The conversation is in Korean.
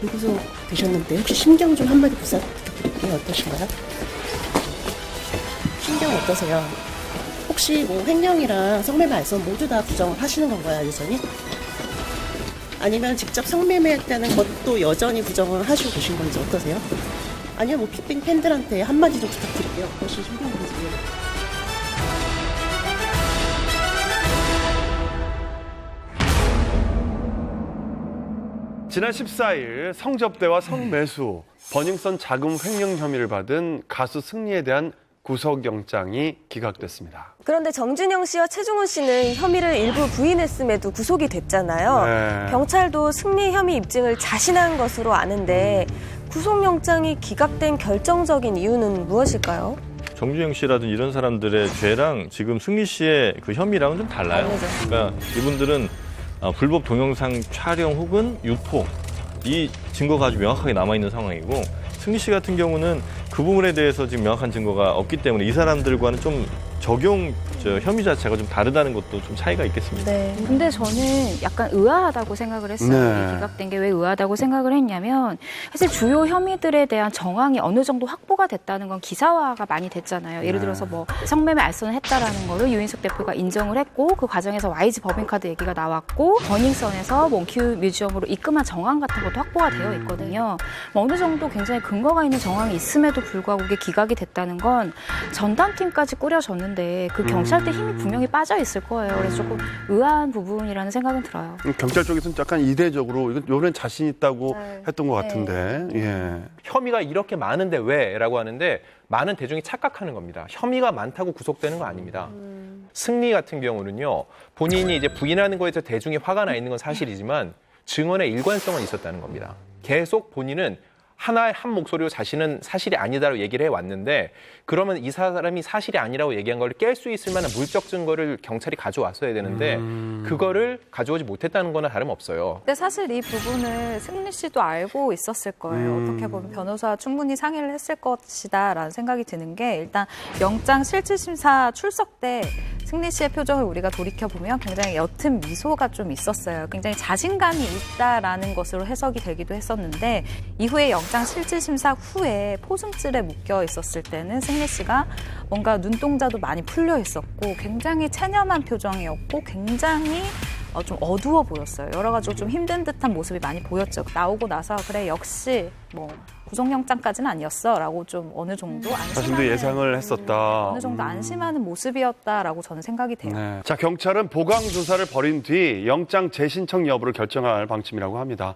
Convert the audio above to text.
불구속되셨는데 혹시 심경 좀 한마디 부탁드릴게요. 어떠신가요? 심경 어떠세요? 혹시 뭐 횡령이랑 성매매 알선 모두 다 부정을 하시는 건가요, 여전히? 아니면 직접 성매매했다는 것도 여전히 부정을 하시고 계신 건지 어떠세요? 아니면 뭐 빅뱅 팬들한테 한마디 좀 부탁드릴게요. 혹시 심경 뭔지. 지난 14일 성접대와 성매수, 버닝썬 자금 횡령 혐의를 받은 가수 승리에 대한 구속영장이 기각됐습니다. 그런데 정준영 씨와 최중훈 씨는 혐의를 일부 부인했음에도 구속이 됐잖아요. 네. 경찰도 승리 혐의 입증을 자신한 것으로 아는데 구속영장이 기각된 결정적인 이유는 무엇일까요? 정준영 씨라든지 이런 사람들의 죄랑 지금 승리 씨의 그 혐의랑은 좀 달라요. 그러니까 이분들은 불법 동영상 촬영 혹은 유포 이 증거가 아주 명확하게 남아있는 상황이고 승리 씨 같은 경우는 그 부분에 대해서 지금 명확한 증거가 없기 때문에 이 사람들과는 좀 적용 혐의 자체가 좀 다르다는 것도 좀 차이가 있겠습니다. 네. 근데 저는 약간 의아하다고 생각을 했어요. 네. 이게 기각된 게 왜 의아하다고 생각을 했냐면 사실 주요 혐의들에 대한 정황이 어느 정도 확보가 됐다는 건 기사화가 많이 됐잖아요. 예를 들어서 뭐 성매매 알선을 했다라는 거를 유인석 대표가 인정을 했고 그 과정에서 YG 법인카드 얘기가 나왔고 버닝썬에서 몽큐 뮤지엄으로 입금한 정황 같은 것도 확보가 되어 있거든요. 뭐 어느 정도 굉장히 근거가 있는 정황이 있음에도 불구하고 이게 기각이 됐다는 건 전담팀까지 꾸려졌는데 그 경찰대 힘이 분명히 빠져 있을 거예요. 그래서 조금 의아한 부분이라는 생각은 들어요. 경찰 쪽에서는 약간 이례적으로 이건 자신 있다고 네. 했던 것 같은데. 예. 혐의가 이렇게 많은데 왜? 라고 하는데 많은 대중이 착각하는 겁니다. 혐의가 많다고 구속되는 거 아닙니다. 승리 같은 경우는요. 본인이 이제 부인하는 거에 대해서 대중이 화가 나 있는 건 사실이지만 증언의 일관성은 있었다는 겁니다. 계속 본인은 한 목소리로 자신은 사실이 아니다라고 얘기를 해왔는데 그러면 이 사람이 사실이 아니라고 얘기한 걸 깰 수 있을 만한 물적 증거를 경찰이 가져왔어야 되는데 그거를 가져오지 못했다는 거나 다름없어요. 근데 사실 이 부분을 승리 씨도 알고 있었을 거예요. 어떻게 보면 변호사와 충분히 상의를 했을 것이다라는 생각이 드는 게 일단 영장 실질심사 출석 때 승리 씨의 표정을 우리가 돌이켜보면 굉장히 옅은 미소가 좀 있었어요. 굉장히 자신감이 있다라는 것으로 해석이 되기도 했었는데 이후에 영장 실질심사 후에 포승줄에 묶여 있었을 때는 승리 씨가 뭔가 눈동자도 많이 풀려 있었고 굉장히 체념한 표정이었고 굉장히 좀 어두워 보였어요. 여러 가지로 좀 힘든 듯한 모습이 많이 보였죠. 나오고 나서 그래 역시 뭐 구속영장까지는 아니었어라고 좀 어느 정도 안심하는 자신도 예상을 했었다. 어느 정도 안심하는 모습이었다라고 저는 생각이 돼요. 네. 자, 경찰은 보강 조사를 벌인 뒤 영장 재신청 여부를 결정할 방침이라고 합니다.